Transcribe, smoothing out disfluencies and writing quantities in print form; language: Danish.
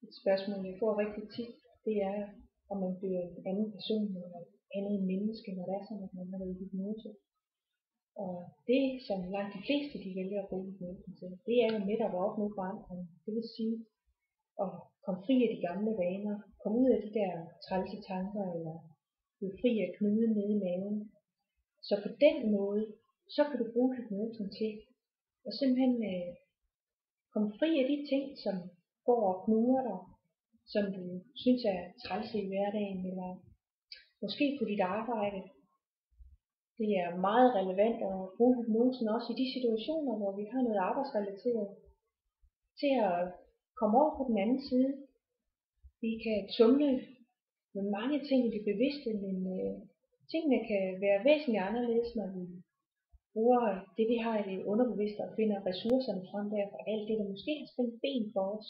Et spørgsmål, jeg får rigtig tit, det er, om man bliver en anden person eller et andet menneske, når det er sådan, at man har været i hypnose. Og det, som langt de fleste de vælger at bruge hypnosen til, det er jo netop at opnå forandring. Det vil sige at komme fri af de gamle vaner, komme ud af de der trælse tanker, eller blive fri af knuden nede i maven. Så på den måde, så kan du bruge hypnosen til at simpelthen komme fri af de ting, som går og knuger dig, som du synes er trælse i hverdagen, eller måske på dit arbejde. Det er meget relevant at bruge hypnosen også i de situationer, hvor vi har noget arbejdsrelateret, til at komme over på den anden side. Vi kan tumle med mange ting i det bevidste, men tingene kan være væsentligt anderledes, når vi bruger det, vi har i det underbevidste, og finder ressourcerne frem der for alt det, der måske har spændt ben for os.